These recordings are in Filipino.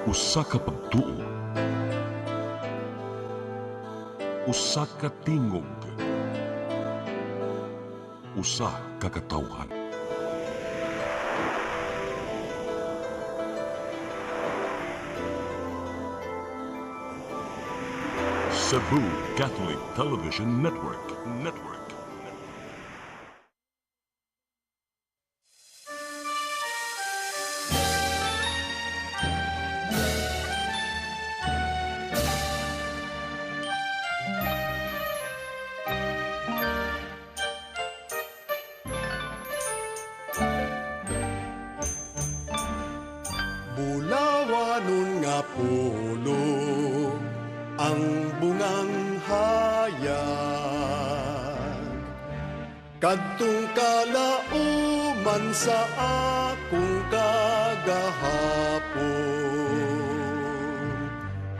Usa ka pagtuo, usa ka tingog, usa ka katawhan. Cebu Catholic Television Network. Bulawanon nga pulo ang bungang hayag, kadtong kalauman sa akong kagahapon.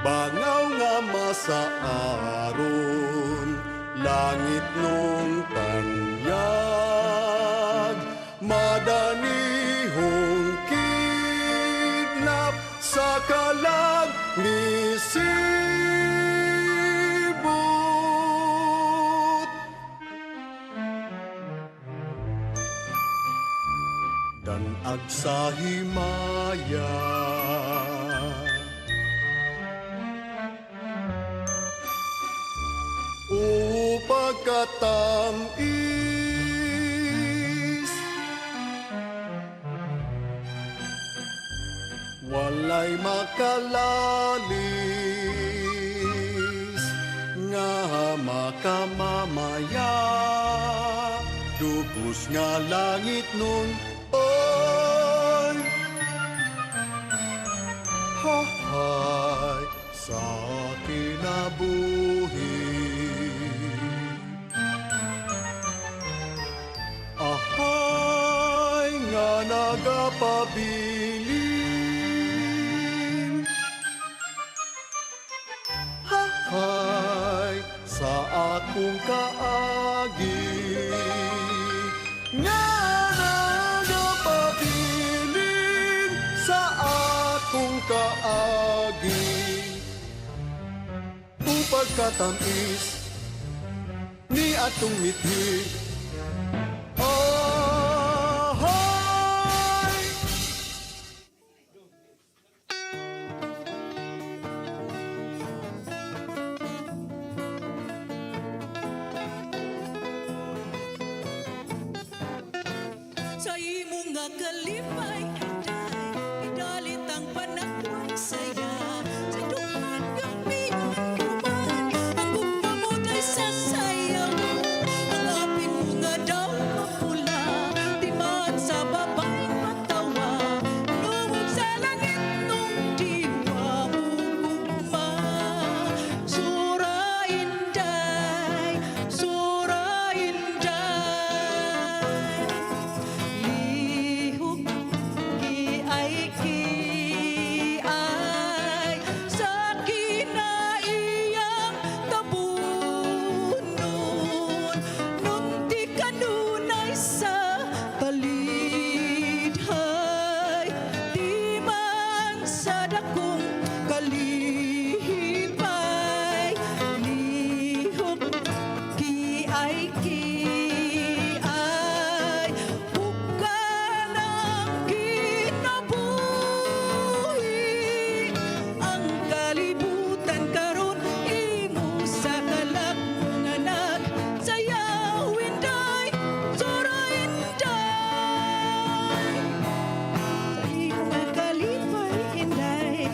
Bangaw nga masaaron, langit nung tanyag, madanihong kidnap sa kalag ni Sibut. Danag sa himaya, pagkatamis, walay makalalis nga makamamaya, dugos nga langit nun oy hahay sa kinabuhi. Ahay nga nagapabilin, hahay sa akong kaagi, nga nagapabilin sa akong kaagi. Upag katamis ni atong mithi, sa imong nga kalipay, idalit ang panagwang saya. Sa duhan ng biyong kuman, ang gugmamot ay sasayaw. Ang apin mo nga daw mapula, timaan sa babay matawa. Lungog sa langit nung diwa ugugma. Sura inday, sura inday. Lihok kiay sa kinaiyang tabunon, nung di kanunay sa palidhay, di man sa dakong kalipay. Lihok kiay bukan ang kinabuhi, ang kalibutan karon imo sa kalag mong anak. Sayaw inday, sura inday, sa imong nga kalipay inday.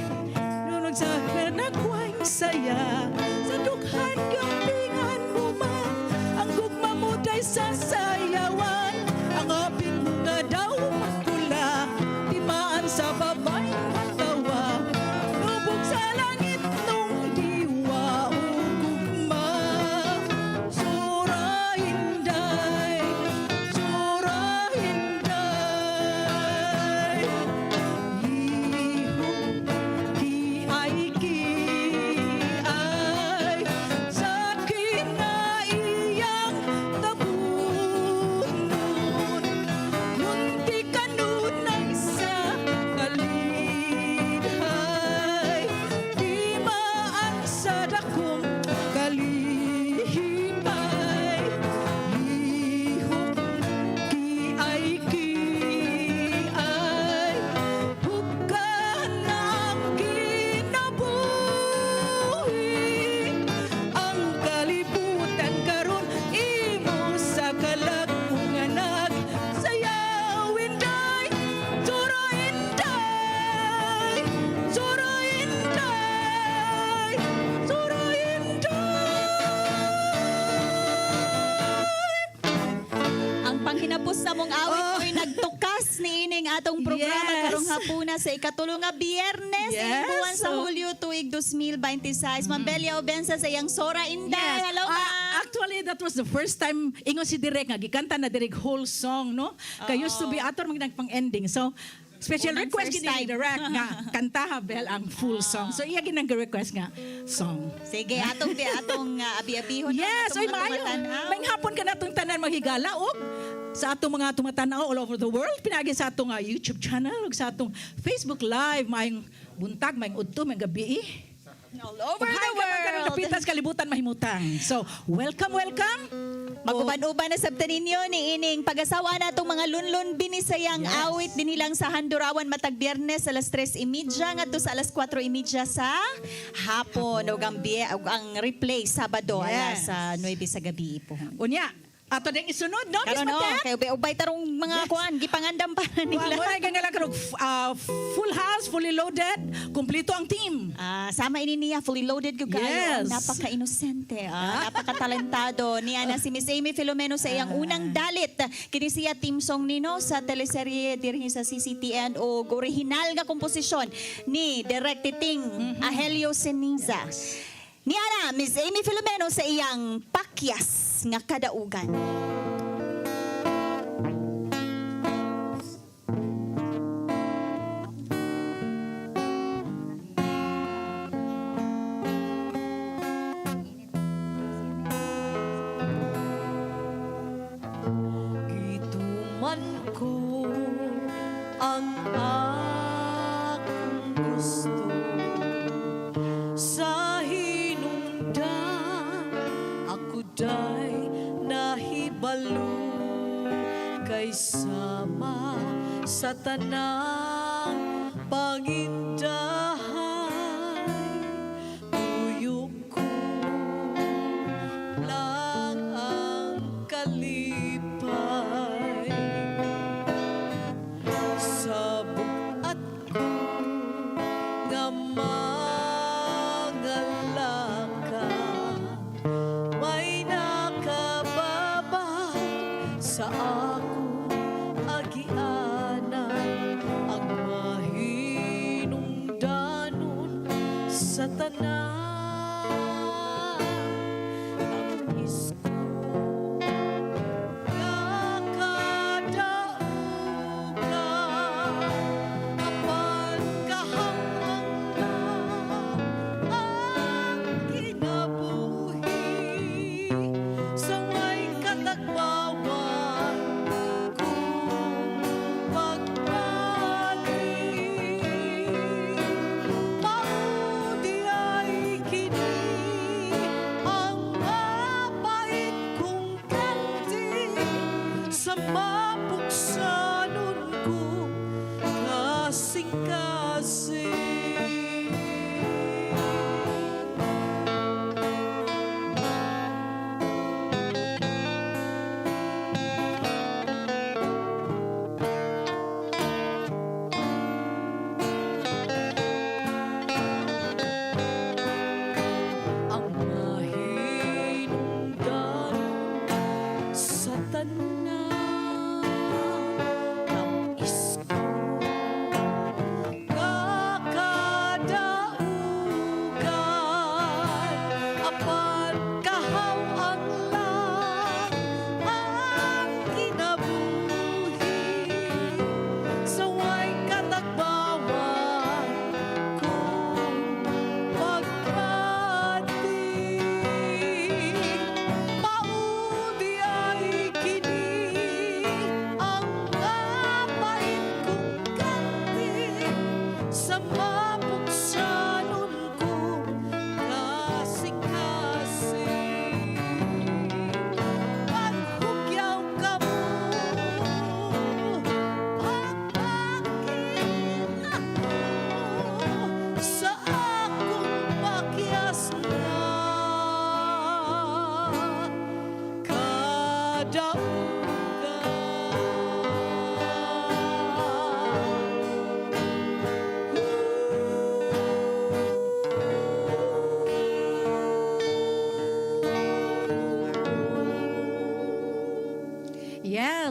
na mong awit ko'y nagtukas ni ining atong programa Yes. karong hapuna sa ikatulo nga Biyernes Yes. ining buwan sa So- Hulyo tuig 2026. Ma'am Belia Obensa sa iyang Sora Inday. Yes. Hello, ma'am. Actually, that was the first time ingon si Direk nga gikanta na Direk whole song, no? Kay used to be ator mag pang ending. So, special Unang request first gini ni time. Direk nga kantaha Bel ang full song. So, iya ginang request nga song. Sige, atong abi-abihon na Yes, atong oy mga maayo. tumatanaw. May hapon ka natong tanan maghigala og sa atong mga tumatanaw all over the world pinagi sa atong YouTube channel ug sa atong Facebook Live maayong buntag, maayong udto, maayong gabi. All over the Karon world. napitas kalibutan mahimutang. So, welcome. Maguban-uban na sabta ninyo ni ining pag-asawa natong mga lunlun binisayang Yes. awit dinilang sa Handurawan matag Biyernes alas 3:30 ngadto sa alas 4:30 sa hapon ug ang replay Sabado alas Yes. 9 sa gabi po. Unya, ato ding isunod, no? Miss Karon no, Matet? kay ubay tarong mga kuan gipangandam pa na Well, nila. muna nga lang karong full house, fully loaded, kumpleto ang team. Sama ini niya fully loaded ko kayo. Yes. Napaka-inosente, napaka-talentado. Niya na si Miss Amy Filomeno sa iyang unang dalit. Kini siya team song nino sa teleserye diri sa CCTN o original nga komposisyon ni Directing Ahelio Seniza. Niya na Miss Amy Filomeno sa iyang pakyas nga kadaugan. Gituman ko ang akong gusto sa hinungdan ako day nahibalo kay sama sa tanang pangindahay tuyok ko lang ang kalipay sa bukat ko nga mga laka may nakababag sa ako agianan ang mahinungdanon sa tanan ang isko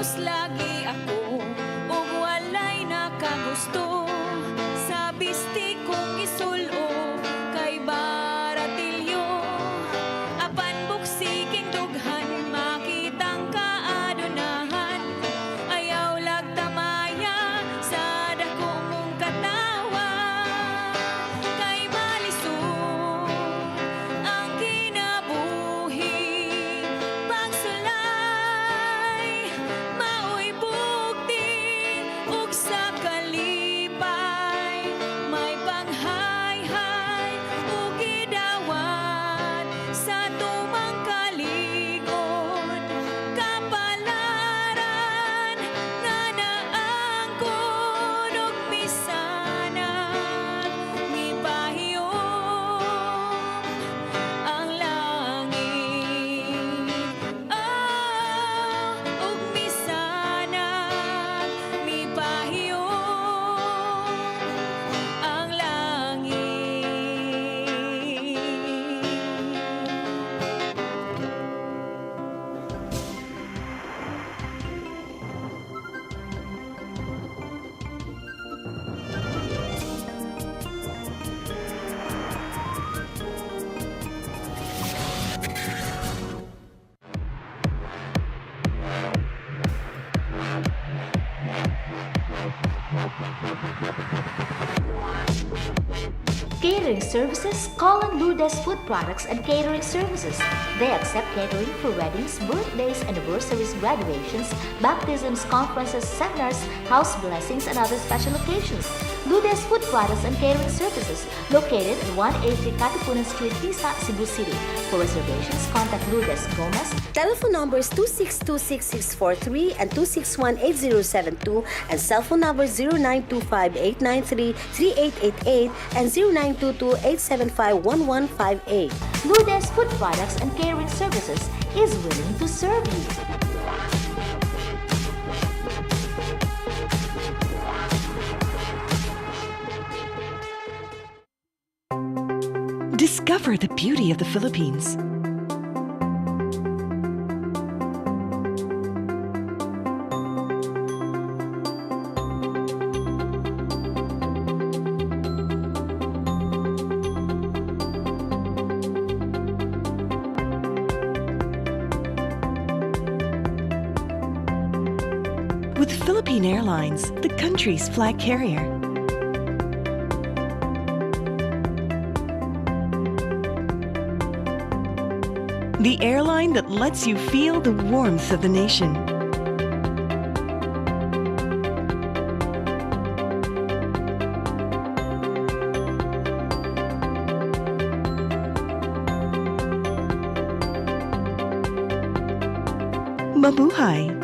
Focus lagi ako ug walay nakagusto. Sa bisti kong isulo kay baratilyo. Apan buksiking dughan makitang kaadunahan. Ayaw lagtamaya sa dako mong katawa. Kay malisod ang kinabuhi. Pagsulay mao'y bugti ug sa kalipay may panghayhay ug gidawat sa tumang kaligon. Kapalaran nga naangkon ug misanag gipahiyom ang langit. Ug misanag mipahiyom ang langit. Catering services, call on Lourdes Food Products and Catering Services. They accept catering for weddings, birthdays, anniversaries, graduations, baptisms, conferences, seminars, house blessings, and other special occasions. Lourdes Food Products and Catering Services, located at 183 Katipunan Street, Tisa, Cebu City. For reservations, contact Lourdes Gomez. Telephone numbers 2626643 and 2618072 and cell phone numbers 0925-893-3888 and 0922-875-1158. Lourdes Food Products and Catering Services is willing to serve you. Discover the beauty of the Philippines. With Philippine Airlines, the country's flag carrier. The airline that lets you feel the warmth of the nation. Mabuhay!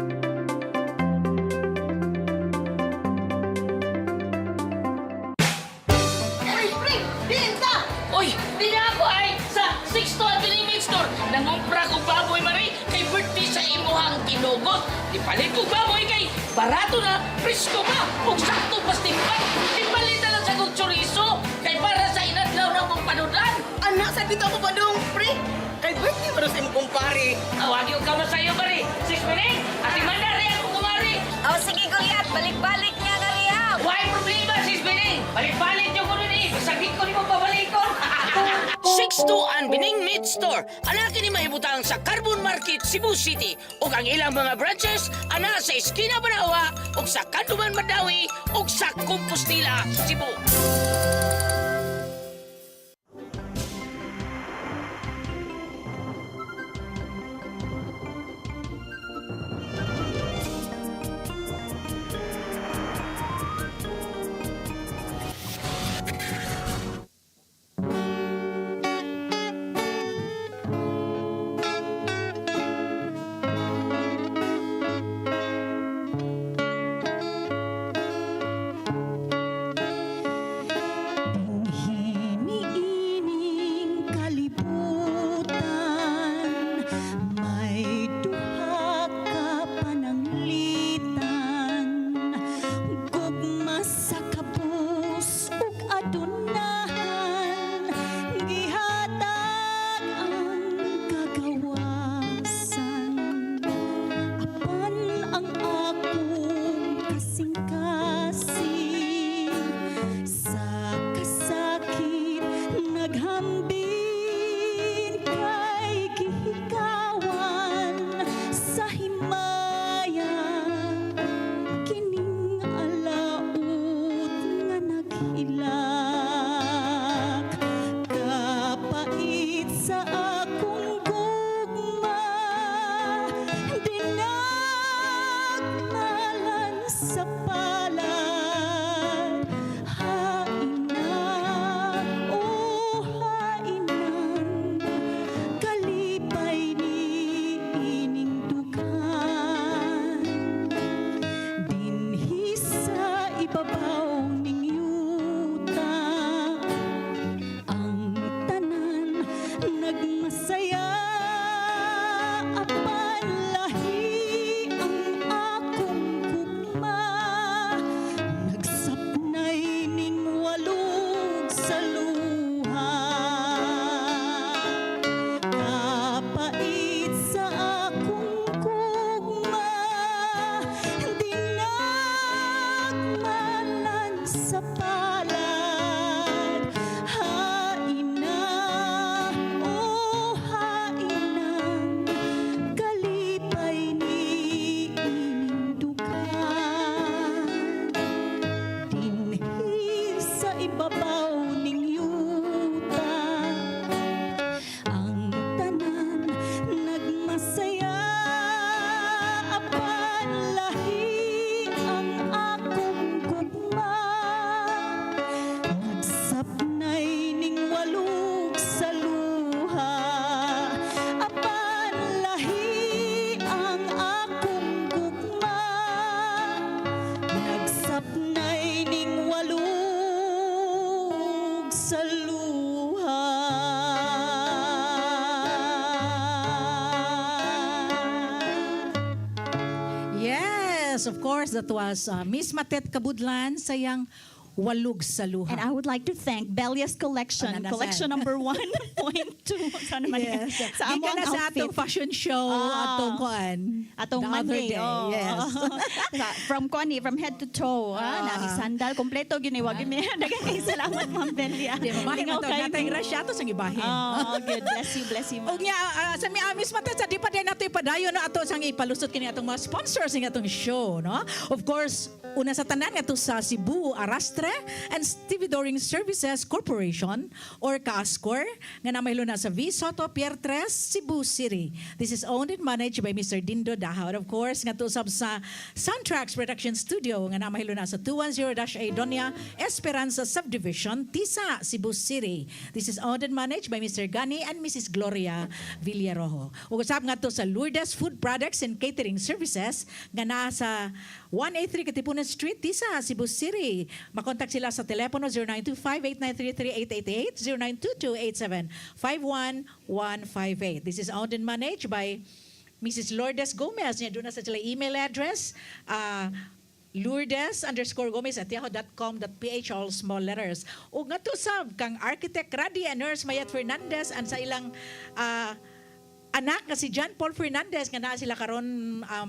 Uy, di na ako ay sa 6 to Convenience Store. Nangumpra ko baboy, Marie, kay birthday sa imuhang ginugot. Ipalit ko baboy kay barato na, presko pa, ug sakto pas timpan. Ipalit na lang sa kong chorizo, kay para sa inadlaw na mong panudan. Anak, sa dito ako pa dong, pre. Kay birthday mo sa imong kumpare. Awag yung kama sa'yo, Marie. 6 minutes, ati manda rin ako kumari. Oh, sige Goliath, balik-balik niya nga riya. Why problema, sis Bining? Balik-balik yung kuno ni. Saglit ko ni mo pabalikon. 6 to Bining Meat Store. Ana kini mahibutang sa Carbon Market, Cebu City. Ug ang ilang mga branches ana sa Esquina Banawa, ug sa Kanduman Madawi, ug sa Compostela, Cebu. Yes, of course, that was Miss Matet Kabudlan sayang walug sa luha. And I would like to thank Belias Collection, Ano, collection number 1.2. Sana man yan. Yes. Sa Di ka among na sa outfit. atong fashion show, atong kuan. Atong the other Monday. day. Oh. Yes. From Connie, from head to toe. Nami sandal, kompleto, giniwag. Dagang kay salamat, Ma'am Belia. Di mabahin Lingaw nato kayo natay ni- rasya to sang ibahin. Oh, good. Bless you, Og ma'am. nya sa mi Miss Matet sa di pa din nato ipadayon na ato sang ipalusot kini atong mga sponsors ng atong show, no? Of course, una sa tanan nga to sa Cebu Arastre and Stevedoring Services Corporation or Kaascor nga namahilo na sa V. Soto Pier 3, Cebu City. This is owned and managed by Mr. Dindo Dahao. And of course, nga to sab sa Soundtracks Production Studio nga namahilo na sa 210-A Doña Esperanza Subdivision, Tisa, Cebu City. This is owned and managed by Mr. Gani and Mrs. Gloria Villarojo. Ug usab nga to sa Lourdes Food Products and Catering Services nga naa sa 183 Katipunan Street, Tisa, Cebu City. Makontak sila sa telepono 0925-8933-888, 0922-8751-158. This is owned and managed by Mrs. Lourdes Gomez. Doon na sa sila email address, Lourdes_Gomez@yahoo.com.ph, all small letters. O nga to sab kang architect Radi and nurse Mayat Fernandez and sa ilang anak nga si John Paul Fernandez nga naa sila karon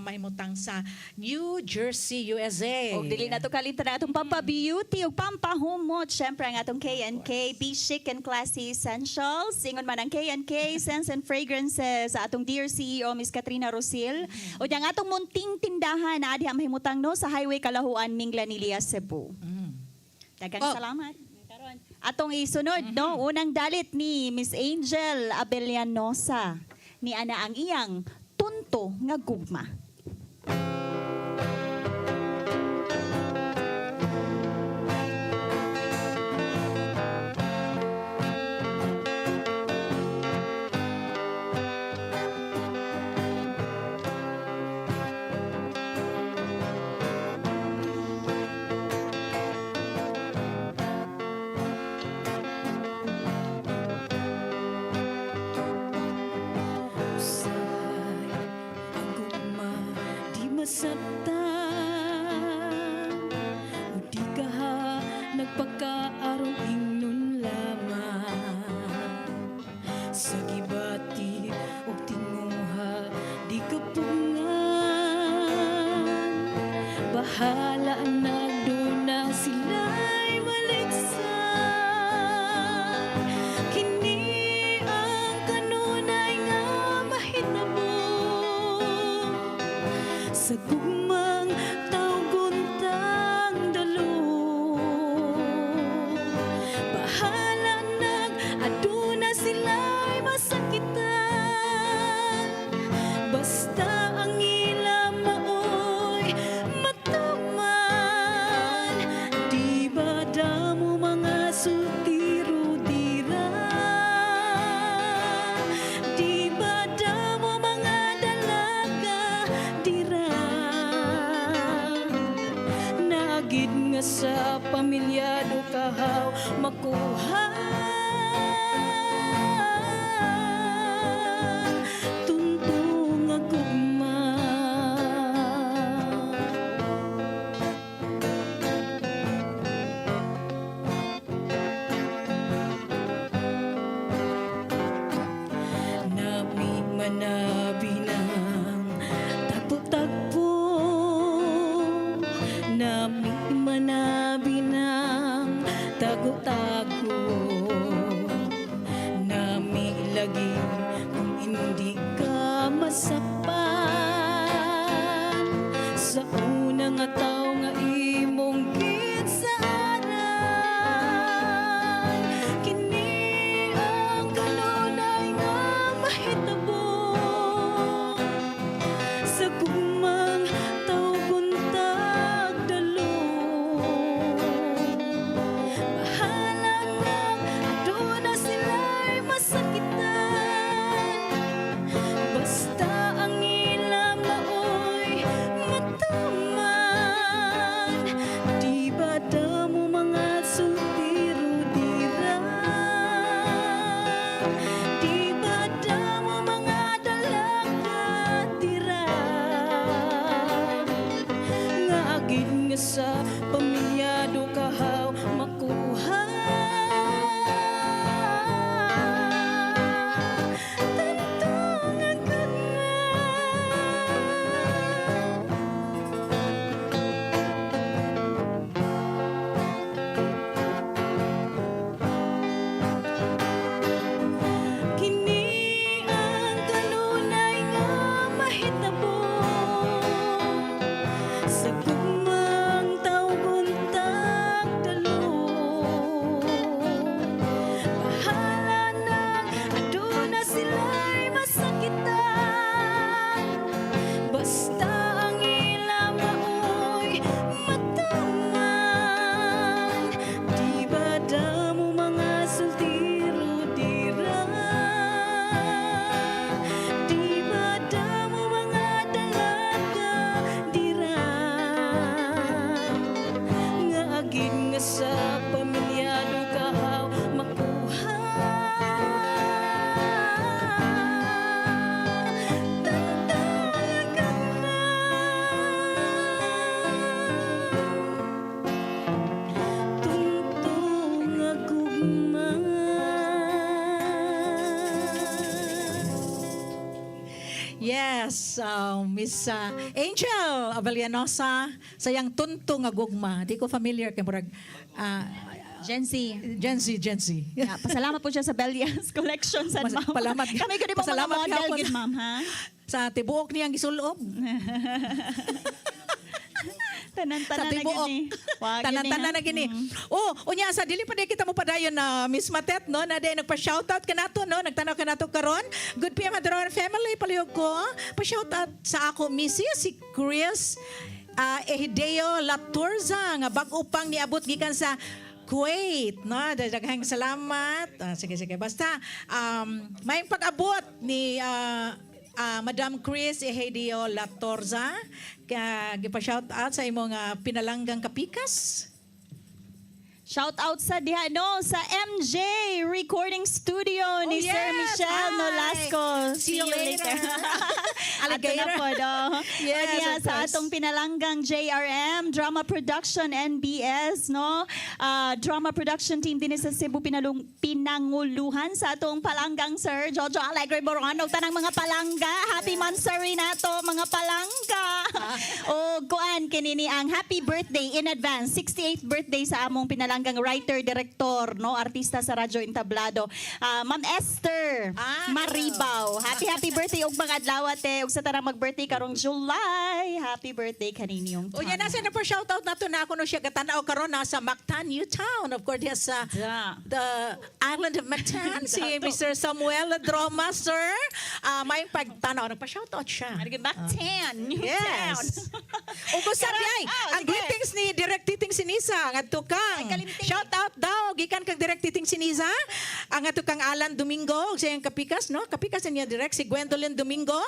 mahimutang sa New Jersey, USA. Og dili na to kalita na atong pampabeauty ug pampahumot. Syempre ang atong K&K, Be Chic and Classy Essentials. Singon man ang K&K Scents and Fragrances sa atong dear CEO Miss Katrina Rosil. O ang atong munting tindahan na diha mahimutang no sa Highway Kalahuan, Minglanilla, Cebu. Daghang salamat. Karon atong isunod no, unang dalit ni Miss Angel Abellanosa. Ni ana ang iyang tunto nga gugma. Masabtan o di ka ha nagpakaarong ingnon lamang sa gibati o tinguha di ka pungan bahala na doon na sila'y maligsan kini ang kanunay nga mahitabo sa gugmang tawguntang dalo bahala nag-aduna sila'y masakitan basta ang ilang maoy matuman di ba damo mga sutiro dira di ba damo mga dalaga dira nagid nga sa pamilyado kahaw makuha tunto nga gugma nami manabi ng tagpo-tagpo nami manabi ng tago-tago nami lagi kung hindi ka masapan sa unang nga tao nga imong ginsaaran kini ang kanunay nga mahitabo sa gumang tawguntag dalo bahala na aduna sila'y masakitan basta ang Yes, Miss Angel Abelianosa, sayang tunto nga gugma. Di ko familiar kay murag Gen Z. Gen Z. Yeah, pasalamat po siya sa Bellias Collection sa ma'am. Palamat. Kami ko din mga Pasalamat model, gihapon. good ma'am, ha? Sa tibuok niyang gisulob. Tanan-tanan Sa na tibuok. gini. Wag Tanan-tanan na gini. Oh, unya sa dili pa di kita mo padayon na Miss Matet no, na di nagpa-shoutout ka nato no, nagtanaw ka nato karon. Good PM Adron family palihog ko. Pa-shoutout sa ako Mrs. si Chris Ehideo Laturza nga bag-o pang niabot gikan sa Kuwait, no? Daghang salamat. Sige. Basta, may pag-abot ni Madam Chris Ehideo Latorza. Gipa-shout out sa imong pinalanggang kapikas. Shout out sa diha no sa MJ Recording Studio ni yes! Sir Michelle Hi! Nolasco. See you later. Alligator. Ato na po do. Yes, O diha of sa course. atong pinalanggang JRM Drama Production NBS no. Drama Production team din sa Cebu pinanguluhan sa atong palanggang Sir Jojo Alegre Borano tanang mga palangga. Happy Mansari nato mga palangga. O kuan kinini ang happy birthday in advance 68th birthday sa among pinalanggang writer director no artista sa Radyo Entablado Ma'am Esther Maribaw. Happy birthday og mga adlaw te ug sa tanang mag-birthday karong July. Happy birthday kaninyong O yan, nasa na po shoutout nato na ako no siya katanaw karon nasa Mactan, Newtown. Of course, yes, the island of Mactan. Si Mr. Samuel Droma, sir. May pagtanaw, nagpa-shoutout siya. Mactan, Newtown. Yes. O kung sabi ay, ang greetings ni Direct Titing Sinisa, ang atukang. Shoutout daw, gikan kang Direct Titing Sinisa. Ang atukang Alan Domingo, sa iyang kapikas, no? Kapikas niya direct, si Gwendolyn Domingo.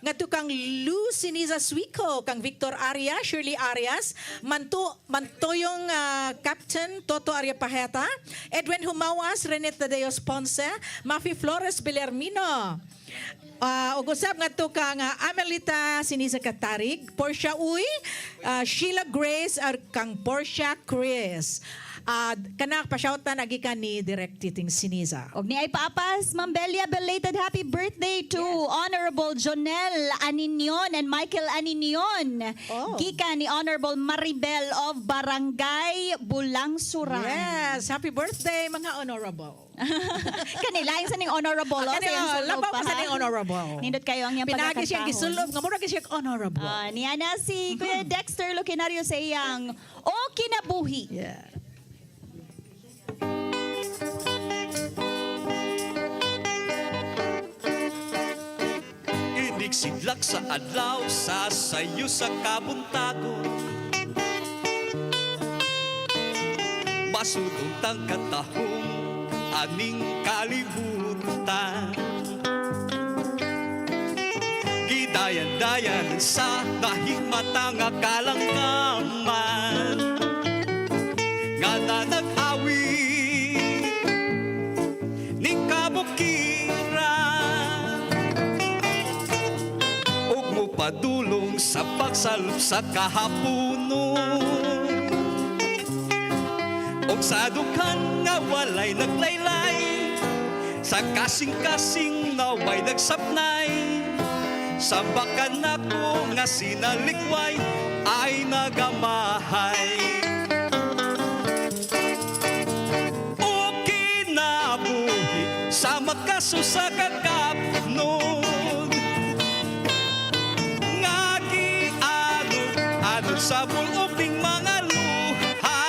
Nga tukang Lou Siniza Suico, kang Victor Arias, Shirley Arias, Mantoyong Captain Toto Aria Pajeta, Edwin Humawas, Renette Tadeos Ponce, Mafi Flores Belermino. Ugusab nga to kang Amelita Siniza Katarig, Portia Uy, Sheila Grace, kang Portia Chris. Kanak pa-shoutan agikan ni Direct Titing Siniza. Og ni ay paapas, Ma'am Belia, belated happy birthday to Honorable Jonel Aninion and Michael Aninion. Gikan ni Honorable Maribel of Barangay Bulangsuran. Yes, happy birthday mga honorable. Kanila yung sa ning honorable. Labaw pa sa ning honorable. Nindot kayo ang iyang Pinagi siyang pagkakantahon. gisulob, nga mura siya honorable. Niya na si Kuya Dexter Lucinario sa iyang O Kinabuhi. Yeah. Iniksidlak sa adlaw, sa sayo sa kabuntagon. Masudong tang katahong, aning kalibutan. Gidayan-dayan sa nahigmata nga kalangkaman. Nga na nag-awit, ning kabukiran. Ug mo padulong sa pagsalub sa kahapunon. Og sa dukhan nga walay naglaylay, sa kasing-kasing nga way nagsapnay, sa bakan ako nga sinalikway ay nagamahay. O kinabuhi sa makaso sa kakapnon, nga gianod sa buluping mga luha.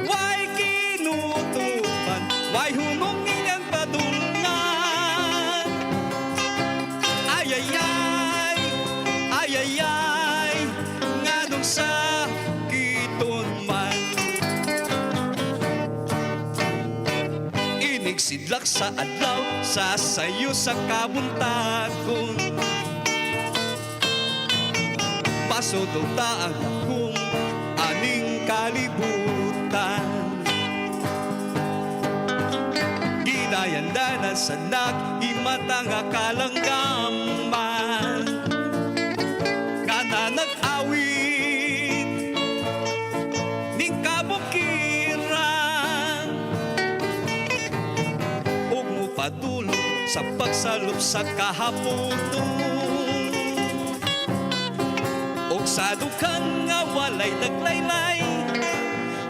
Way kinutupan, way humungin ang padulngan. Ayayay, nga nung sa kiton man. Inigsidlak sa adlaw, sa sayo sa kabuntagon. Pasodong taang akong aning kalibutan. Ginayandanan sa naghimata nga kalanggaman. Nga na nag-awit, ning kabukiran. Ug mo padulong sa pagsalup sa kahaponon. Og sa dukan nga walay naglaylay,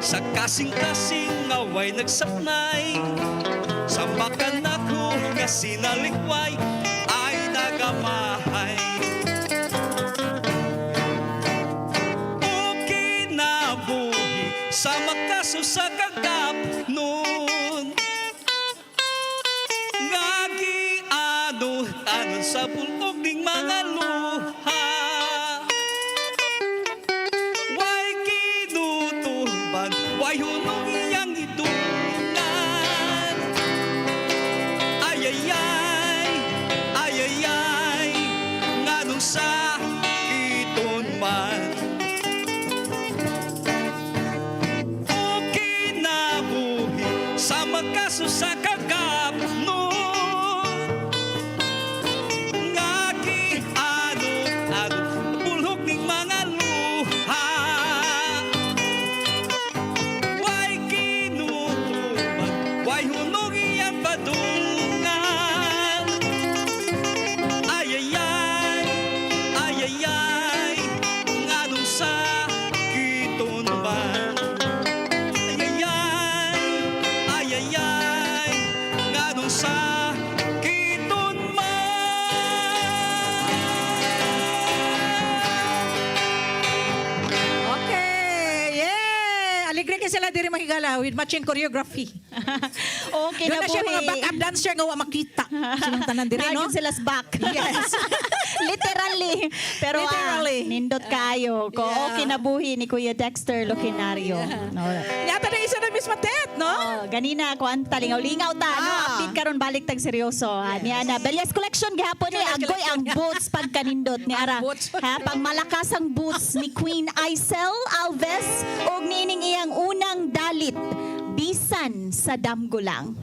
sa kasing-kasing nga way nagsapnay, sa bakan ako nga sinalikway ay nagamahay. O kinabuhi sa makaso sa kagap nun, nga giano-anon sa bulog ning mga luha. Way kinutuban, way hunong iyang idungan. Ayayay, ayayay, nganong sa kiton man. O kinabuhi sa makaso sa kagap nun, nga giano-anon bulhok ning mga luha. Way kinutuban, way hunog iyang padungan. Ayayay, ayayay, nganong sa kiton man. Ayayay, ayayay, nganong sa kiton man. Okay, yeah! Aligre ka sila diri mahigala with matching choreography. Okay Doon na na siya mga buhi. backup dancer nga wa makita. Silang tanan diri, no? Nagin sila sa back. Yes. Literally. Pero Literally. nindot kayo. Ko Yeah. okay na buhi ni Kuya Dexter Lucinario. No. Yata na isa na Miss Matet, no? Oh, ganina kuan lingaw-lingaw ta no. Update karon balik tag seryoso. Ni ana Belias collection gihapon ni Belias agoy collection. ang boots pagkanindot ni ara. boots. Ha pang malakas ang boots ni Queen Isel Alves ug nining iyang unang dalit bisan sa damgulang.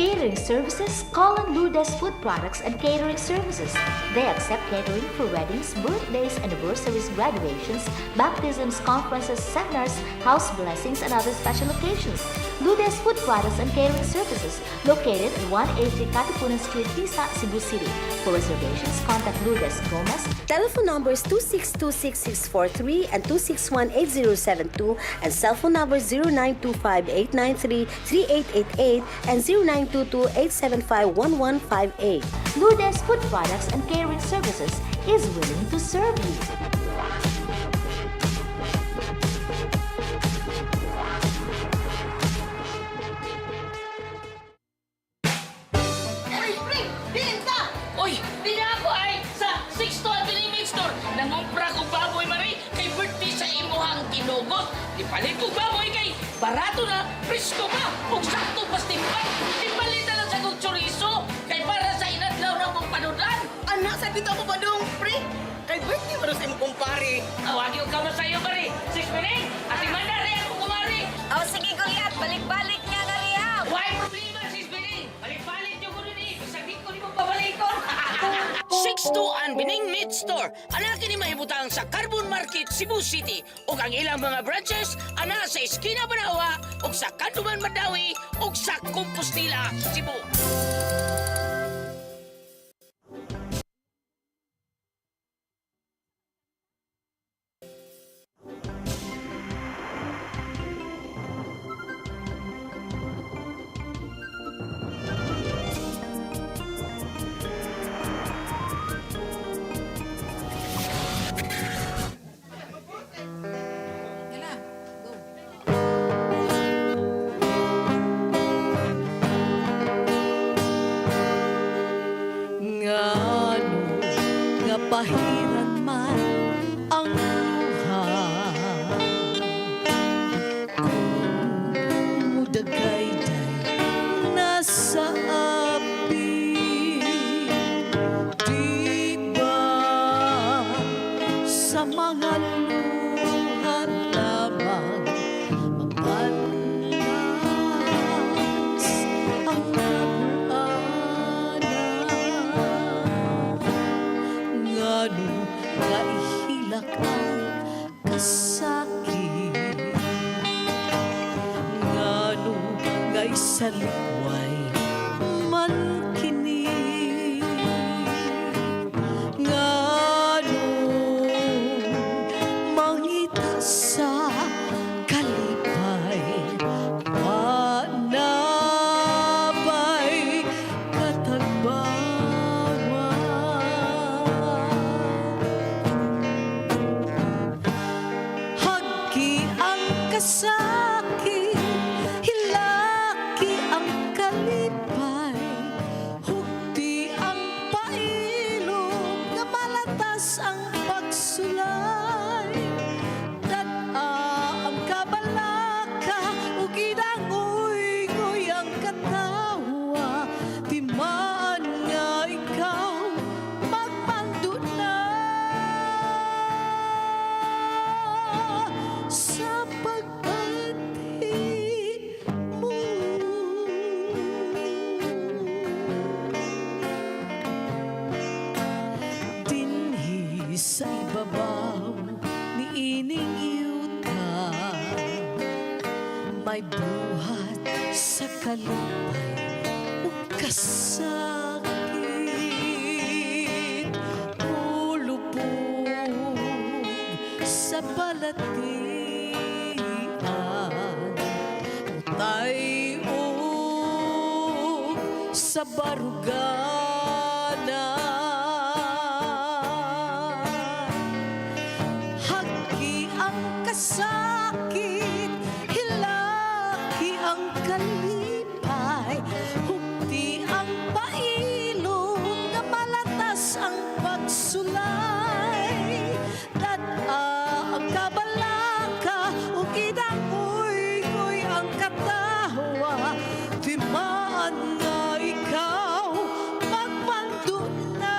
catering services, call on Lourdes Food Products and Catering Services. They accept catering for weddings, birthdays, anniversaries, graduations, baptisms, conferences, seminars, house blessings, and other special occasions. Lourdes Food Products and Catering Services, located at 183 Katipunan Street, Tisa, Cebu City. For reservations, contact Lourdes Gomez. Telephone numbers 2626643 and 2618072 and cell phone numbers 0925-893-3888 and 0922-875-1158. Lourdes Food Products and Catering Services is willing to serve you. Uy, di na ako ay sa Sixto Avenue Meat Store. Nangumpra ko baboy mari kay birthday sa imuhang ginugot. Di palit ko baboy kay barato na, presko pa, ug sakto pas timpay. Di palit na lang sa kong chorizo kay para sa inadlaw na mong panudan. Anak, sa dito mo ba dong, pre? Kay birthday mo sa imong kumpare. Awagi ko ka sa iyo mari. 6 minutes, ati mandari ako kumari. Oh, sige, Goliath. Balik-balik niya na riya. Why problema, 6 minutes? Balik-balik niyo ko nun eh. Bisagin ko ni mo pabalikon. Sixto and Bining Meat Store. Ana kini mahibutang sa Carbon Market, Cebu City. Ug ang ilang mga branches ana sa Esquina Banawa, ug sa Kanduman Madawi, ug sa Compostela, Cebu. Ngano nga pahiran man ang luha, mudagay-day nasa api. Di ba sa mga luha lamang mapalas ang ngano nga ihilak ang kasakit, ngano nga isalikway man kini, ngano mangita sa kalipay, panabay katagbawan. Kasakit, hilaki ang kalipay, hukti ang pailog, na malatas ang pagsulay. Dad-a ang kabalaka, ug idangoy-ngoy ang katawa, timaan nga ikaw magmando na sa pag-ati mo. Dinhi sa ibabaw ni ining yuta, may buhat sa kalipay ug kasakit, ulupog sa balatian, utay-ug sa baruganan. Hagi ang kasakit, hilaki ang kalipay, hukti ang pailog, na malatas ang pagsulay. Dad-a ang kabalaka, ug idangoy-ngoy ang katawa, timaan nga ikaw magmando na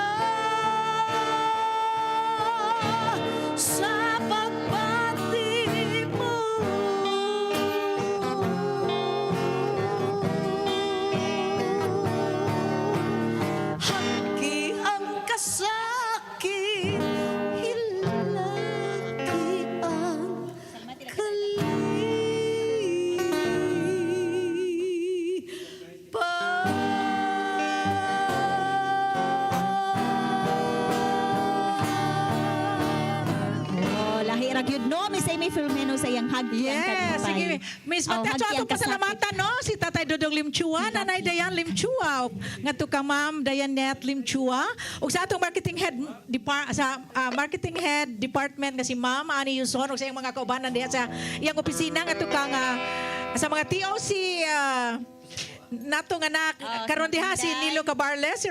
sa pagbati mo. Murag yun, no, Miss Amy Filomeno sa iyang hagi. Yes, sige. Miss, matatso atong pasalamatan, no? Si Tatay Dodong Limchua, Nanay Dayan Limchua, nga to ka Ma'am Dayanet Limchua, ug sa atong marketing head marketing head department nga si Ma'am Ani Yuson, ug sa iyang mga kaubanan diha sa iyang opisina nga to ka nga sa mga TOC nato nga karon diha si Nilo Cabarles,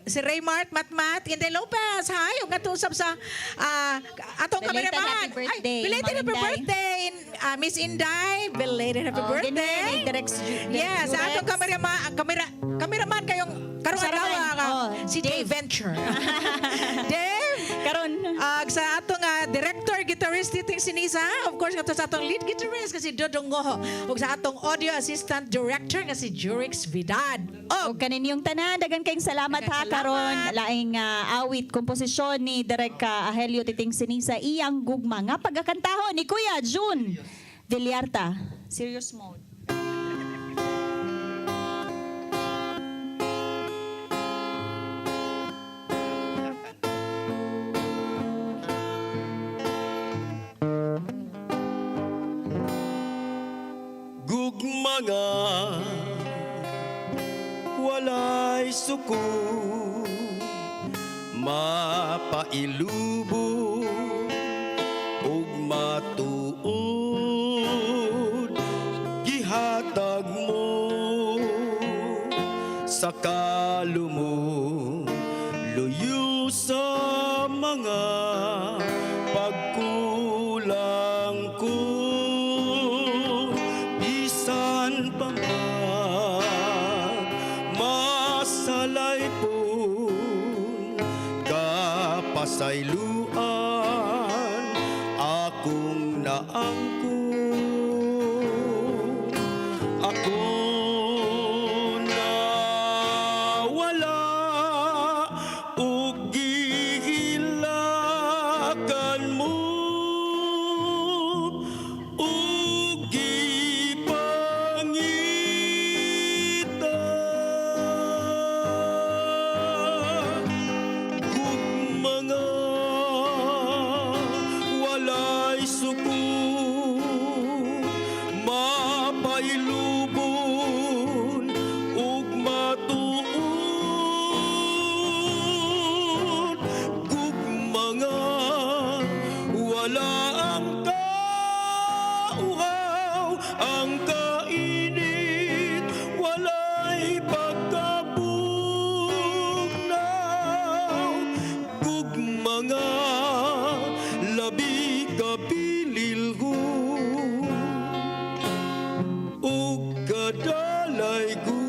si Raymart Matmat, Inday Lopez, hi, ug natusap sa atong Belated kameraman. happy birthday, Ay, belated Ma'am happy Inday. birthday, Miss Inday, belated happy birthday. Yes, sa atong kameraman kayong karong adlaw si Dave Venture. Dave, Karon. sa atong director guitarist Titing Sinisa, of course sa atong lead guitarist kasi Dodong Ngoho, ug sa atong audio assistant director nga si Jurix Vidad. O kaninyong tanan, dagan kayong salamat ha karon laing awit komposisyon ni Direk Ahelio Titing Sinisa iyang gugma nga pagkakantahon ni Kuya June Villarta. Serious mode. Gugma nga walay suko mapailubo ug matuod gihatag mo sa kalumo luyo sa mga pagkulang ko bisan pa man masalay po kapasayloan akong naangkon ako na wala ug gihilakan mo ug gipangita kung mga walay suko mapailubon ug matuod kung mga wala ang kauhaw ang kainit walay pagkabugnaw kung mga labi kapililho ug kadalaygo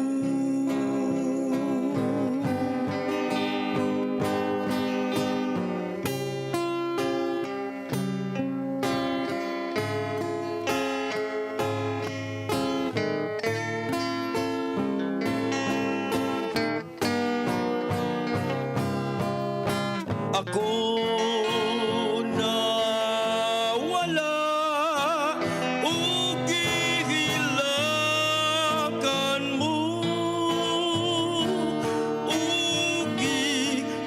ako na wala ug gihilakan mo ug gipangita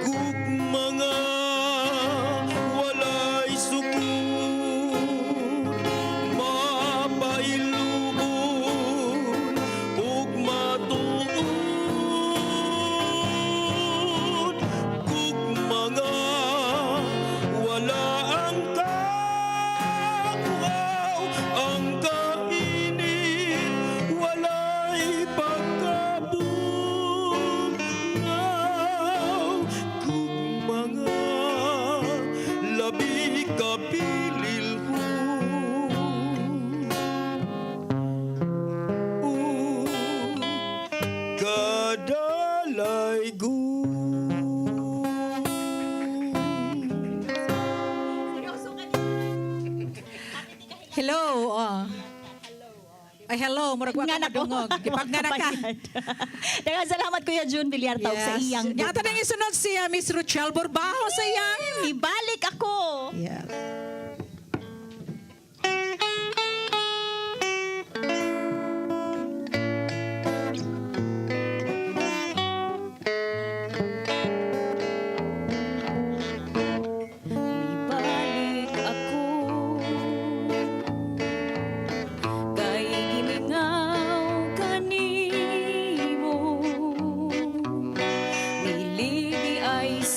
kung mga walay sukod mapailubon ug matuod kung mga wala ang kauhaw ang kainit walay pagkabugnaw kung mga labi kapililho kadalaygo Hello. Ay, hello. Murag wa ka madungog. Gipagngana ka. Dagan salamat Kuya June Villarta sa iyang Nga tanang isunod si Miss Rochelle Borbajo sa iyang. ibalik ako. Yeah.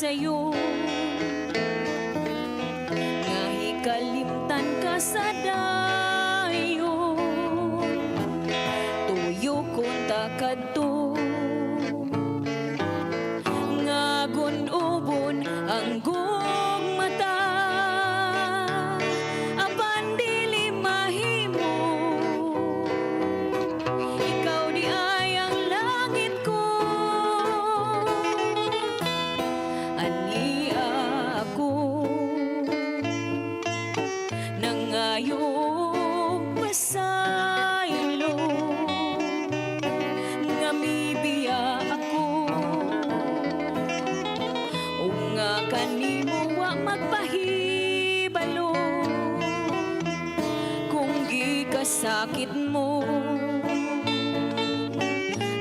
sayo nga hikalimtan ka sa dayon tuyo kunta kadto nga gunubon ang gugmata apan dili mahimo ikaw di ay ang langit ko ani ako nangayong pasaylo nga mibiya ako o nga kanimo wa magpahibalo kung gikasakit mo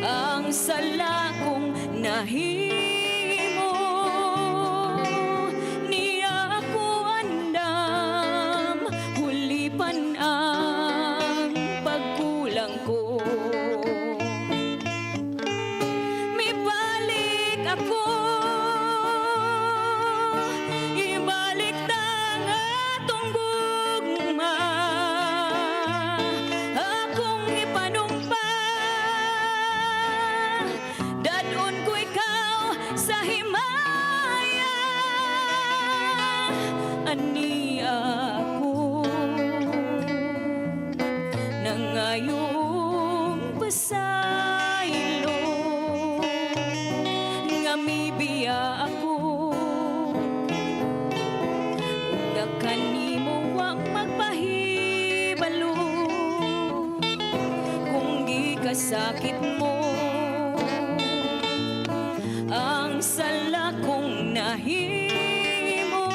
ang sala kong nahimo niya ako andam hulipan ang pagkulang ko mibalik ako ibalik tang atong gugma akong ipanumpa dadon ko ikaw sa himaya ani ako nangayong pasaylo nga mibiya ako nga kanimo wa magpahibalo kung gikasakit mo ang sala kong nahimo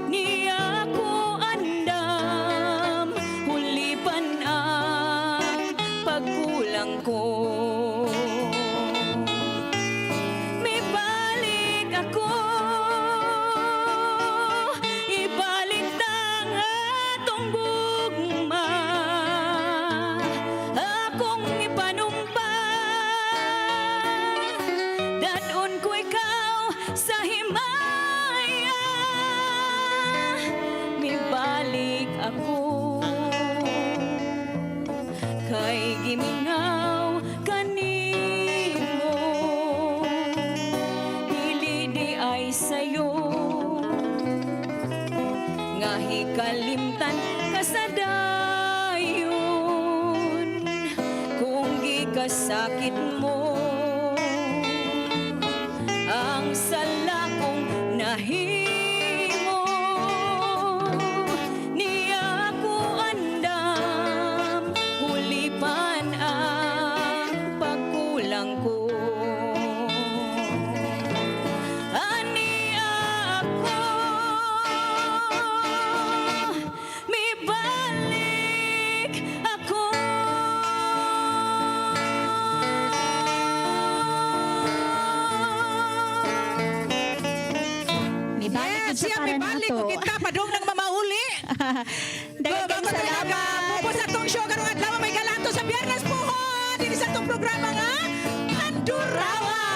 niya ko andam hulipan ang pagkulang ko mibalik ako ibalik tang atong gugma akong ipanumpa dadon ko ikaw sa himaya mibalik ako kay gimingaw kanimo dili di ay sayo nga hikalimtan ka sa dayon kung gikasakit mo ang sala kong nahimo niya ko andam hulipan ang pagkulang ko ani ako mibalik ako Mibalik Yes, sa siya para mibalik nato. ko kita padung nang mamauli. Daghang salamat. Mupos sa tong show karong adlaw may galanto sa Biyernes Puhon. Dili sa tong programa nga Andurawa.